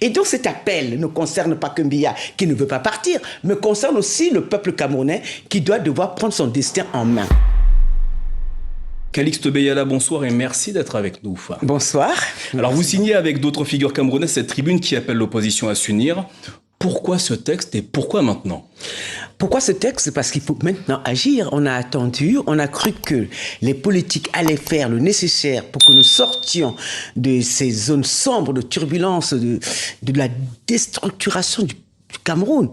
Et donc cet appel ne concerne pas que Biya qui ne veut pas partir, mais concerne aussi le peuple camerounais qui doit devoir prendre son destin en main. Calixte Beyala, bonsoir et merci d'être avec nous. Bonsoir. Alors vous signez avec d'autres figures camerounaises cette tribune qui appelle l'opposition à s'unir. Pourquoi ce texte et pourquoi maintenant ? Pourquoi ce texte ? Parce qu'il faut maintenant agir. On a attendu, on a cru que les politiques allaient faire le nécessaire pour que nous sortions de ces zones sombres de turbulence, de la déstructuration du Cameroun.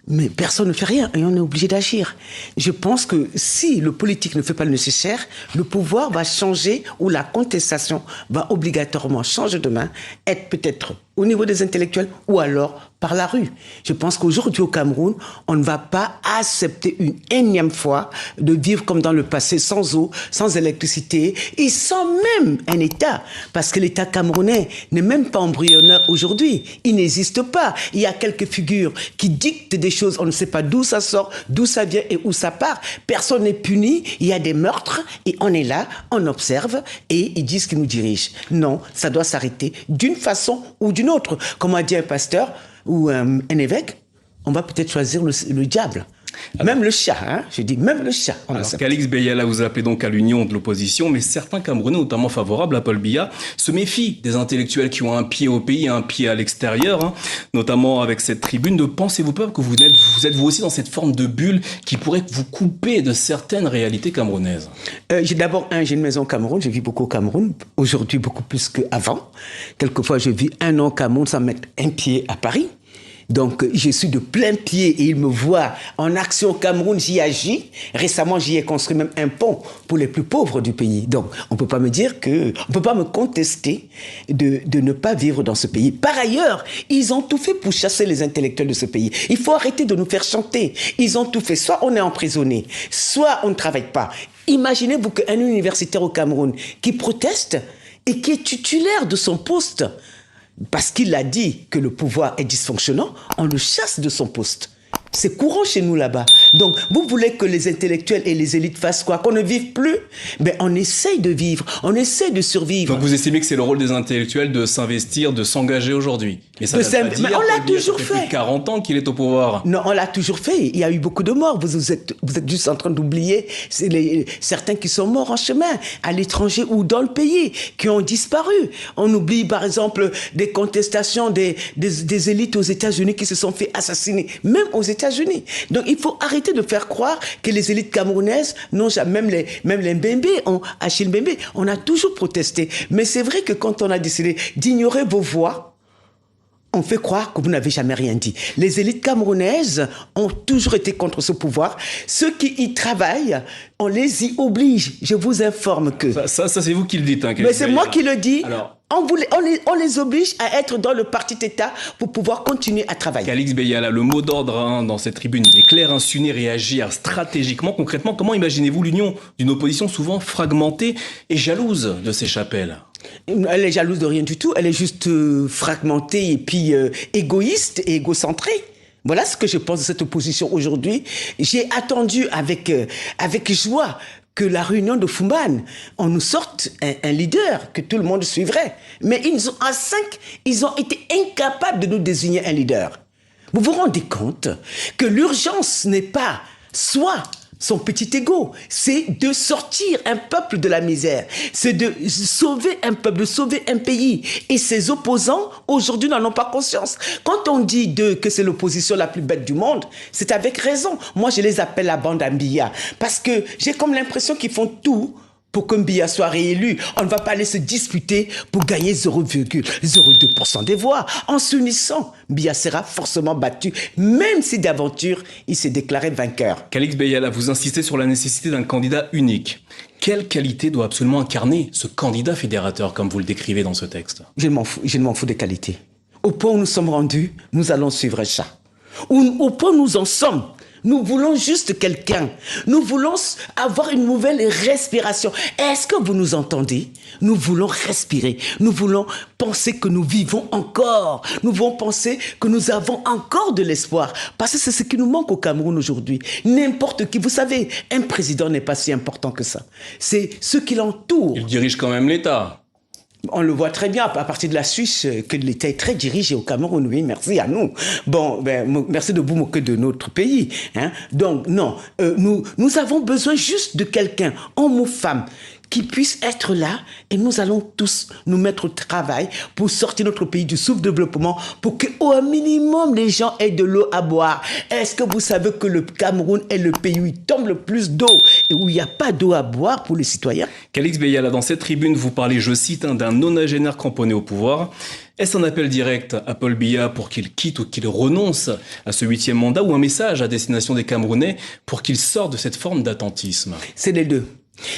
Mais personne ne fait rien et on est obligé d'agir. Je pense que si le politique ne fait pas le nécessaire, le pouvoir va changer ou la contestation va obligatoirement changer de main, être peut-être au niveau des intellectuels ou alors par la rue. Je pense qu'aujourd'hui au Cameroun, on ne va pas accepter une énième fois de vivre comme dans le passé, sans eau, sans électricité et sans même un État. Parce que l'État camerounais n'est même pas embryonnaire aujourd'hui. Il n'existe pas. Il y a quelques figures qui dictent des choses, on ne sait pas d'où ça sort, d'où ça vient et où ça part. Personne n'est puni, il y a des meurtres et on est là, on observe et ils disent qu'ils nous dirigent. Non, ça doit s'arrêter d'une façon ou d'une autre. Comme a dit un pasteur ou un évêque, on va peut-être choisir le diable. Même le chat, hein, je dis même le chat. Alors, Calixte Beyala, vous appelez donc à l'union de l'opposition, mais certains Camerounais, notamment favorables à Paul Biya, se méfient des intellectuels qui ont un pied au pays et un pied à l'extérieur, hein, notamment avec cette tribune. Ne pensez-vous pas que vous êtes vous aussi dans cette forme de bulle qui pourrait vous couper de certaines réalités camerounaises ? J'ai une maison au Cameroun, je vis beaucoup au Cameroun, aujourd'hui beaucoup plus qu'avant. Quelquefois, je vis un an au Cameroun sans mettre un pied à Paris. Donc, je suis de plein pied et il me voit en action au Cameroun, j'y agis. Récemment, j'y ai construit même un pont pour les plus pauvres du pays. Donc, on peut pas me dire on peut pas me contester de ne pas vivre dans ce pays. Par ailleurs, ils ont tout fait pour chasser les intellectuels de ce pays. Il faut arrêter de nous faire chanter. Ils ont tout fait. Soit on est emprisonné, soit on ne travaille pas. Imaginez-vous qu'un universitaire au Cameroun qui proteste et qui est titulaire de son poste, parce qu'il a dit que le pouvoir est dysfonctionnant, on le chasse de son poste. C'est courant chez nous là-bas. Donc, vous voulez que les intellectuels et les élites fassent quoi ? Qu'on ne vive plus ? Ben, on essaye de vivre, on essaye de survivre. Donc vous estimez que c'est le rôle des intellectuels de s'investir, de s'engager aujourd'hui ? Mais ça mais on l'a toujours fait. Ça fait plus de 40 ans qu'il est au pouvoir. Non, on l'a toujours fait. Il y a eu beaucoup de morts. Vous êtes juste en train d'oublier certains qui sont morts en chemin, à l'étranger ou dans le pays, qui ont disparu. On oublie, par exemple, des contestations des élites aux États-Unis qui se sont fait assassiner, même aux États-Unis. Donc, il faut arrêter de faire croire que les élites camerounaises n'ont jamais, même les Mbembe, Achille Mbembe, on a toujours protesté. Mais c'est vrai que quand on a décidé d'ignorer vos voix, on fait croire que vous n'avez jamais rien dit. Les élites camerounaises ont toujours été contre ce pouvoir. Ceux qui y travaillent, on les y oblige. Je vous informe que... Ça c'est vous qui le dites. Hein, mais c'est moi qui le dis. Alors, on les oblige à être dans le parti d'État pour pouvoir continuer à travailler. Calixte Beyala, le mot d'ordre dans cette tribune, il est clair, s'unir et agir stratégiquement, concrètement. Comment imaginez-vous l'union d'une opposition souvent fragmentée et jalouse de ses chapelles ? Elle est jalouse de rien du tout, elle est juste fragmentée et puis égoïste et égocentrée. Voilà ce que je pense de cette opposition aujourd'hui. J'ai attendu avec joie que la réunion de Fumban, on nous sorte un leader que tout le monde suivrait. Mais ils ont été incapables de nous désigner un leader. Vous vous rendez compte que l'urgence n'est pas soit son petit ego, c'est de sortir un peuple de la misère, c'est de sauver un peuple, de sauver un pays. Et ses opposants, aujourd'hui, n'en ont pas conscience. Quand on dit que c'est l'opposition la plus bête du monde, c'est avec raison. Moi, je les appelle la bande à Biya, parce que j'ai comme l'impression qu'ils font tout pour que Biya soit réélu. On ne va pas aller se disputer pour gagner 0,02% des voix. En s'unissant, Biya sera forcément battu, même si d'aventure, il s'est déclaré vainqueur. Calixte Beyala, vous insistez sur la nécessité d'un candidat unique. Quelle qualité doit absolument incarner ce candidat fédérateur, comme vous le décrivez dans ce texte ? Je ne m'en fous des qualités. Au point où nous sommes rendus, nous allons suivre ça. Au point où nous en sommes, nous voulons juste quelqu'un. Nous voulons avoir une nouvelle respiration. Est-ce que vous nous entendez ? Nous voulons respirer. Nous voulons penser que nous vivons encore. Nous voulons penser que nous avons encore de l'espoir. Parce que c'est ce qui nous manque au Cameroun aujourd'hui. N'importe qui. Vous savez, un président n'est pas si important que ça. C'est ceux qui l'entourent. Il dirige quand même l'État. On le voit très bien à partir de la Suisse que l'État est très dirigé au Cameroun. Oui, merci à nous. Bon, merci de vous moquer de notre pays. Hein. Donc, non, nous avons besoin juste de quelqu'un, homme ou femme, qui puisse être là et nous allons tous nous mettre au travail pour sortir notre pays du sous-développement pour qu'au minimum les gens aient de l'eau à boire. Est-ce que vous savez que le Cameroun est le pays où il tombe le plus d'eau et où il n'y a pas d'eau à boire pour les citoyens? Calix Beyala, dans cette tribune, vous parlez, je cite, d'un nonagénaire cramponné au pouvoir. Est-ce un appel direct à Paul Biya pour qu'il quitte ou qu'il renonce à ce 8e mandat ou un message à destination des Camerounais pour qu'il sorte de cette forme d'attentisme? C'est les deux.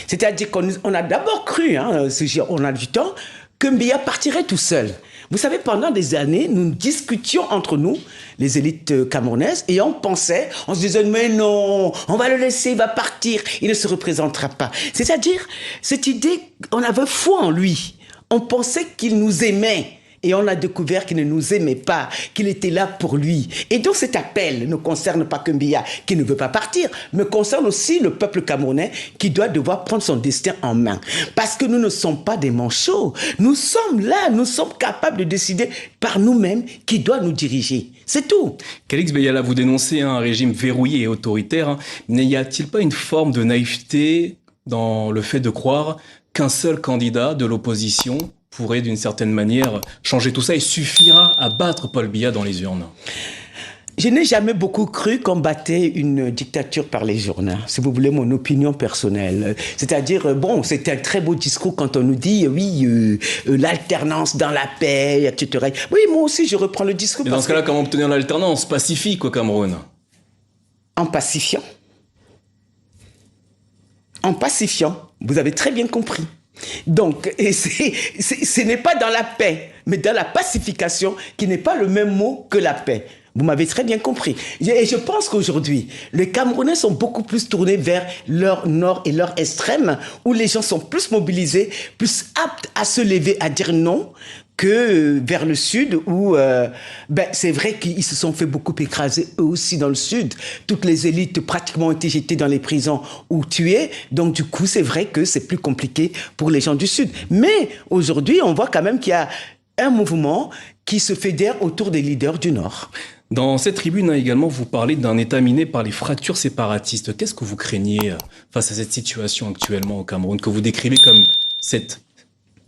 C'est-à-dire qu'on a d'abord cru, on a du temps, que Biya partirait tout seul. Vous savez, pendant des années, nous discutions entre nous, les élites camerounaises, et on se disait, mais non, on va le laisser, il va partir, il ne se représentera pas. C'est-à-dire, cette idée, on avait foi en lui. On pensait qu'il nous aimait. Et on a découvert qu'il ne nous aimait pas, qu'il était là pour lui. Et donc cet appel ne concerne pas que Biya, qui ne veut pas partir, mais concerne aussi le peuple camerounais qui doit devoir prendre son destin en main. Parce que nous ne sommes pas des manchots. Nous sommes là, nous sommes capables de décider par nous-mêmes qui doit nous diriger. C'est tout. Calix Beyala, vous dénoncez un régime verrouillé et autoritaire. N'y a-t-il pas une forme de naïveté dans le fait de croire qu'un seul candidat de l'opposition pourrait d'une certaine manière changer tout ça et suffira à battre Paul Biya dans les urnes? Je n'ai jamais beaucoup cru qu'on battait une dictature par les urnes. Si vous voulez mon opinion personnelle. C'est-à-dire, bon, c'était un très beau discours quand on nous dit, oui, l'alternance dans la paix, etc. Oui, moi aussi, je reprends le discours. Et dans ce cas-là, comment obtenir l'alternance pacifique au Cameroun? En pacifiant. En pacifiant. Vous avez très bien compris. Donc, ce n'est pas dans la paix, mais dans la pacification, qui n'est pas le même mot que la paix. Vous m'avez très bien compris. Et je pense qu'aujourd'hui, les Camerounais sont beaucoup plus tournés vers leur nord et leur extrême, où les gens sont plus mobilisés, plus aptes à se lever, à dire non, que vers le sud où c'est vrai qu'ils se sont fait beaucoup écraser eux aussi dans le sud. Toutes les élites pratiquement ont été jetées dans les prisons ou tuées. Donc du coup, c'est vrai que c'est plus compliqué pour les gens du sud. Mais aujourd'hui, on voit quand même qu'il y a un mouvement qui se fédère autour des leaders du nord. Dans cette tribune, également, vous parlez d'un État miné par les fractures séparatistes. Qu'est-ce que vous craignez face à cette situation actuellement au Cameroun, que vous décrivez comme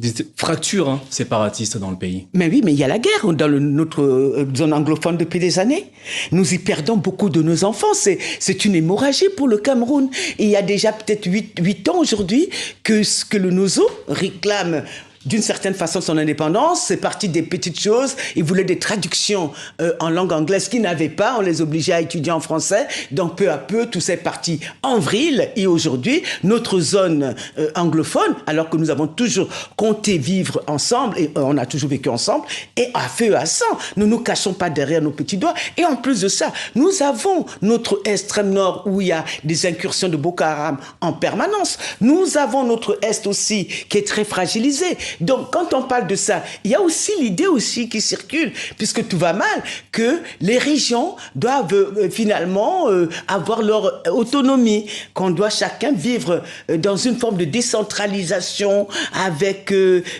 des fractures séparatistes dans le pays? Mais oui, mais il y a la guerre dans notre zone anglophone depuis des années. Nous y perdons beaucoup de nos enfants. C'est une hémorragie pour le Cameroun. Et il y a déjà peut-être 8 ans aujourd'hui que le Nozo réclame d'une certaine façon son indépendance. C'est parti des petites choses. Ils voulaient des traductions en langue anglaise qu'ils n'avaient pas. On les obligeait à étudier en français. Donc peu à peu, tout s'est parti en vrille. Et aujourd'hui, notre zone anglophone, alors que nous avons toujours compté vivre ensemble, et on a toujours vécu ensemble, est à feu à sang. Nous ne nous cachons pas derrière nos petits doigts. Et en plus de ça, nous avons notre extrême nord où il y a des incursions de Boko Haram en permanence. Nous avons notre est aussi qui est très fragilisé. Donc, quand on parle de ça, il y a aussi l'idée aussi qui circule, puisque tout va mal, que les régions doivent finalement avoir leur autonomie, qu'on doit chacun vivre dans une forme de décentralisation avec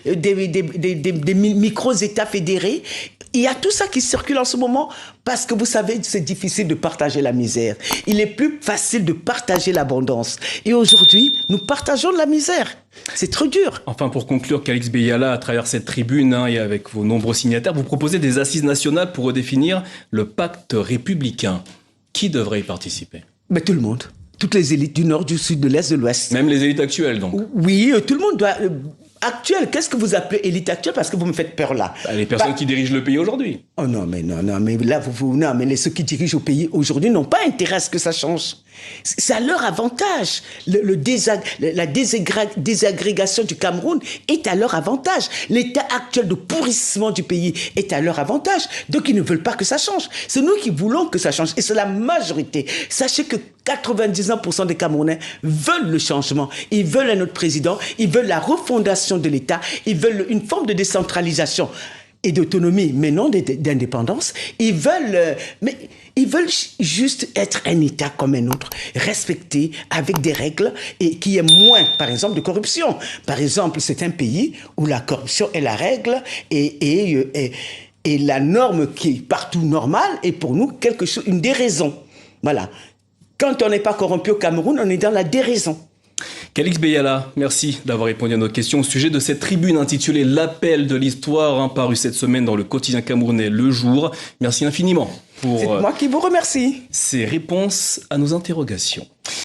des micro-États fédérés. Il y a tout ça qui circule en ce moment parce que vous savez, c'est difficile de partager la misère. Il est plus facile de partager l'abondance. Et aujourd'hui, nous partageons la misère. C'est trop dur. Enfin, pour conclure, Calix Beyala, à travers cette tribune et avec vos nombreux signataires, vous proposez des assises nationales pour redéfinir le pacte républicain. Qui devrait y participer? Mais tout le monde. Toutes les élites du nord, du sud, de l'est, de l'ouest. Même les élites actuelles, donc? Oui, tout le monde doit... Actuelle, qu'est-ce que vous appelez élite actuelle? Parce que vous me faites peur là. Les personnes qui dirigent le pays aujourd'hui. Oh non, mais là, non, mais ceux qui dirigent au pays aujourd'hui n'ont pas intérêt à ce que ça change. C'est à leur avantage. La désagrégation du Cameroun est à leur avantage. L'état actuel de pourrissement du pays est à leur avantage. Donc, ils ne veulent pas que ça change. C'est nous qui voulons que ça change. Et c'est la majorité. Sachez que 99% des Camerounais veulent le changement. Ils veulent un autre président. Ils veulent la refondation de l'État. Ils veulent une forme de décentralisation. et d'autonomie, mais non d'indépendance. Ils veulent juste être un État comme un autre, respecté, avec des règles, et qui ait moins, par exemple, de corruption. Par exemple, c'est un pays où la corruption est la règle et la norme qui est partout normale est pour nous quelque chose, une déraison. Voilà. Quand on n'est pas corrompu au Cameroun, on est dans la déraison. Calix Beyala, merci d'avoir répondu à notre question au sujet de cette tribune intitulée L'appel de l'histoire, parue cette semaine dans le quotidien camerounais Le Jour. Merci infiniment pour C'est moi qui vous remercie. ces réponses à nos interrogations.